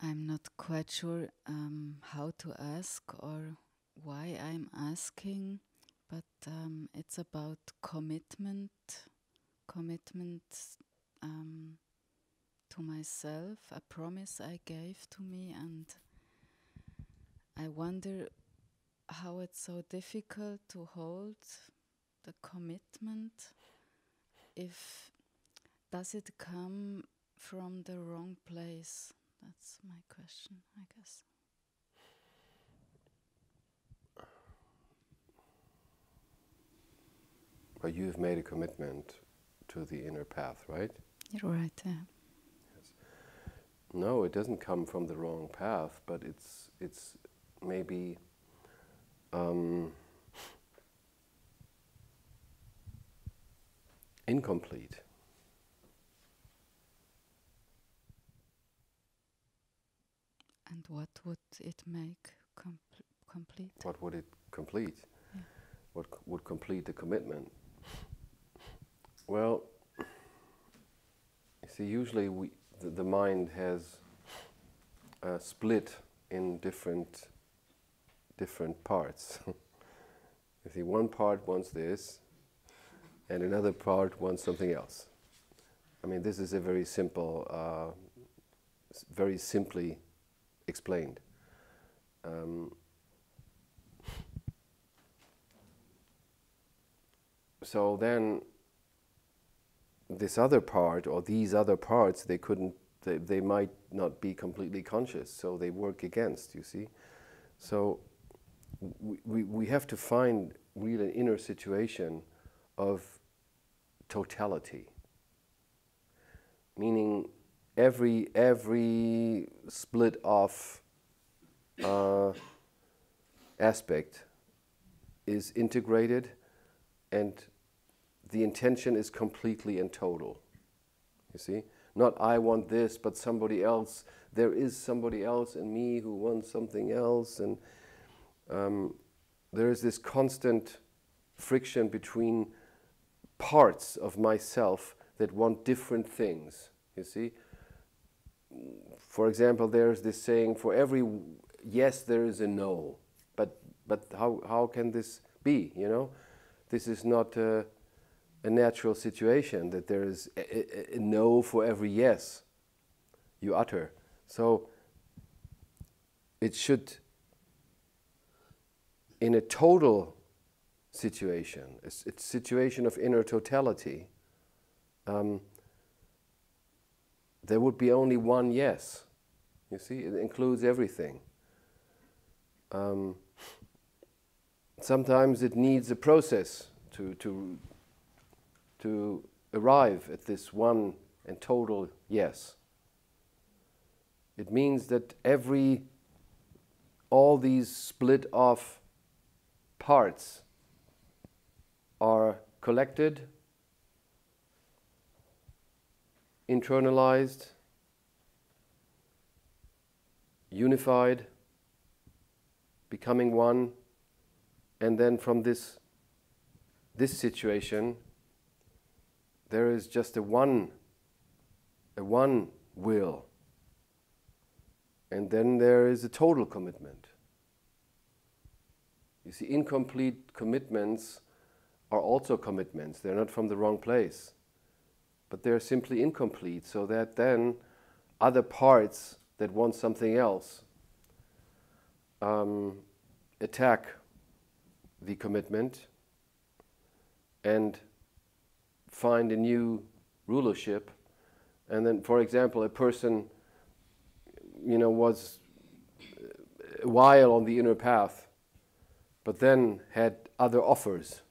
I'm not quite sure how to ask or why I'm asking, but it's about commitment to myself, a promise I gave to me, and I wonder how it's so difficult to hold the commitment. If does it come from the wrong place? That's my question, I guess. But you've made a commitment to the inner path, right? You're right, yeah. Yes. No, it doesn't come from the wrong path, but it's maybe incomplete. And what would it make complete? What would it complete? Yeah. What would complete the commitment? Well, you see, usually the mind has split in different parts. You see, one part wants this, and another part wants something else. I mean, this is a very simple, very simply explained. So then, this other part, or these other parts, they might not be completely conscious, so they work against, you see. So we have to find really an inner situation of totality, meaning every split off aspect is integrated, and the intention is completely and total. You see? Not I want this, but somebody else. There is somebody else in me who wants something else, and there is this constant friction between parts of myself that want different things. You see? For example, there's this saying, for every yes there is a no. But how can this be, you know? This is not a natural situation, that there is a no for every yes you utter. So it should, in a total situation, a situation of inner totality, there would be only one yes. You see, it includes everything. Sometimes it needs a process to arrive at this one and total yes. It means that all these split off parts are collected, internalized, unified, becoming one, and then from this situation there is just a one will, and then there is a total commitment. You see, incomplete commitments are also commitments. They're not from the wrong place, but they're simply incomplete, so that then other parts that want something else attack the commitment and find a new rulership. And then, for example, a person, was a while on the inner path, but then had other offers.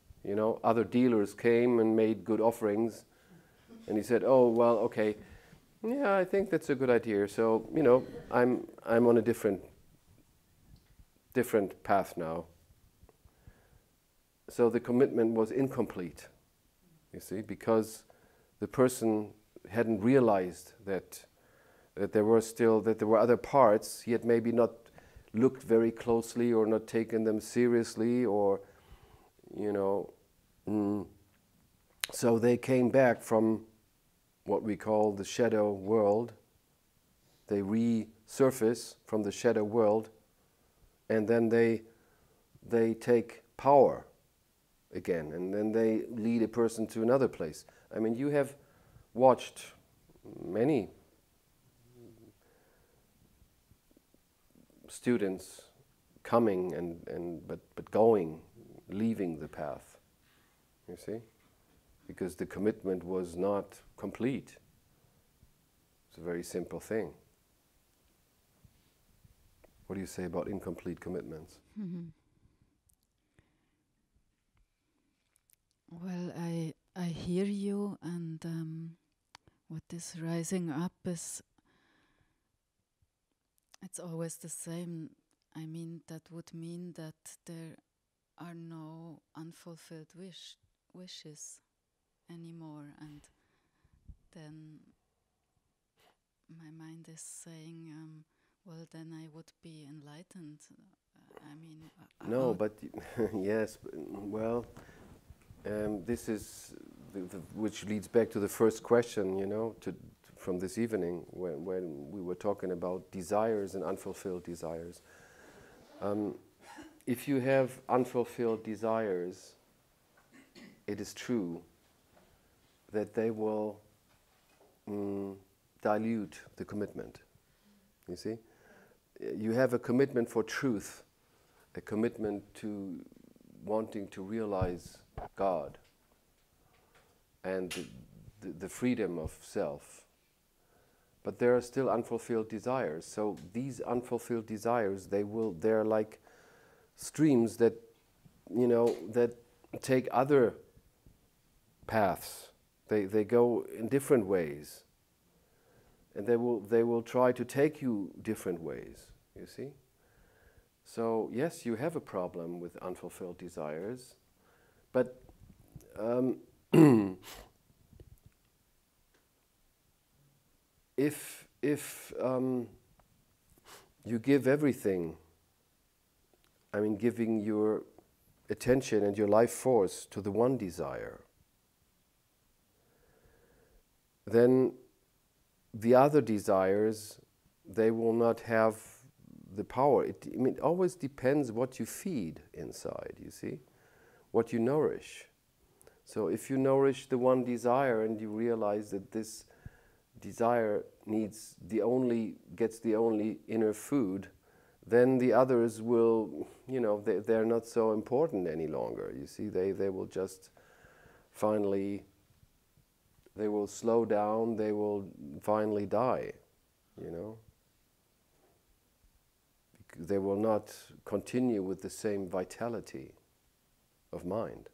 Other dealers came and made good offerings, and he said, "Oh, well, okay, yeah, I think that's a good idea. So, I'm on a different path now." So the commitment was incomplete, you see, because the person hadn't realized that there were other parts. He had maybe not looked very closely or not taken them seriously, or so they came back from what we call the shadow world. they resurface from the shadow world, and then they take power again, and then they lead a person to another place. I mean, you have watched many students coming but going, leaving the path, you see, because the commitment was not complete. It's a very simple thing. What do you say about incomplete commitments? Mm-hmm. Well, I hear you, and what is rising up is, it's always the same. I mean, that would mean that there are no unfulfilled wishes anymore, and then my mind is saying, well, then I would be enlightened. I mean, No, but yes, well, this is which leads back to the first question, you know, from this evening when we were talking about desires and unfulfilled desires. If you have unfulfilled desires, it is true that they will dilute the commitment. You see? You have a commitment for truth, a commitment to wanting to realize God and the freedom of self. But there are still unfulfilled desires. So these unfulfilled desires, they're like streams that, you know, that take other paths. They go in different ways. And they will try to take you different ways, you see? So yes, you have a problem with unfulfilled desires, but if you give everything, I mean giving your attention and your life force to the one desire, then the other desires, they will not have the power. It always depends what you feed inside, you see, what you nourish. So if you nourish the one desire and you realize that this desire gets the only inner food, then the others will, you know, they're not so important any longer. You see, they will just finally, they will slow down, they will finally die, you know. They will not continue with the same vitality of mind.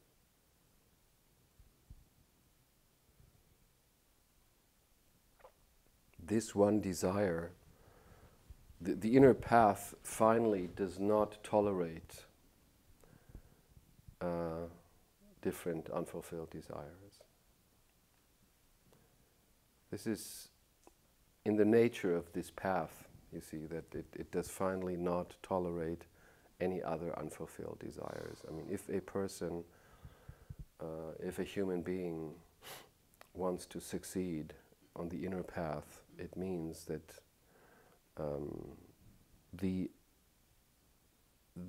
This one desire, the inner path finally does not tolerate different unfulfilled desires. This is in the nature of this path, you see, that it does finally not tolerate any other unfulfilled desires. I mean, if a person, if a human being wants to succeed on the inner path, it means that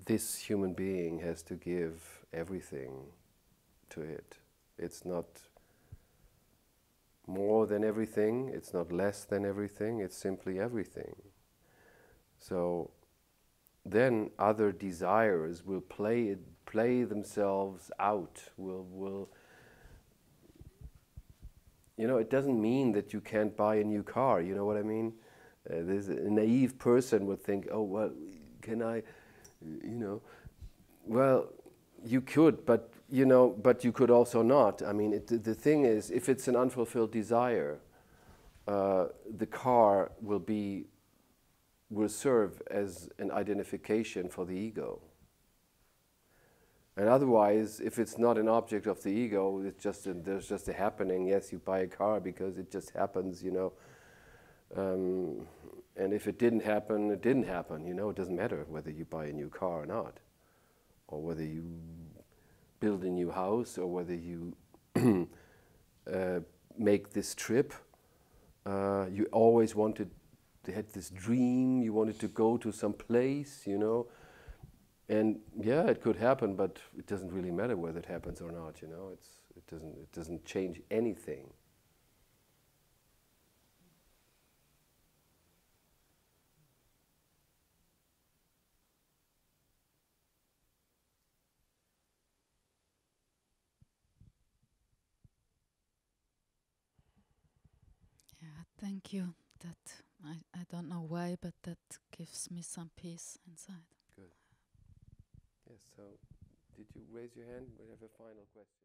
this human being has to give everything to it. It's not more than everything, it's not less than everything, it's simply everything. So then other desires will play themselves out, will you know, it doesn't mean that you can't buy a new car, you know what I mean? There's a naive person would think, oh, well, can I, you know, well, you could, but, you know, but you could also not. I mean, the thing is, if it's an unfulfilled desire, the car will serve as an identification for the ego. And otherwise, if it's not an object of the ego, it's just there's just a happening. Yes, you buy a car because it just happens, you know. And if it didn't happen, it didn't happen. You know, it doesn't matter whether you buy a new car or not, or whether you build a new house, or whether you make this trip. You always wanted they had this dream, you wanted to go to some place, you know. And yeah, it could happen, but it doesn't really matter whether it happens or not, you know. It doesn't change anything. Yeah, thank you. That I don't know why, but that gives me some peace inside. Good. Yes, so did you raise your hand? We have a final question.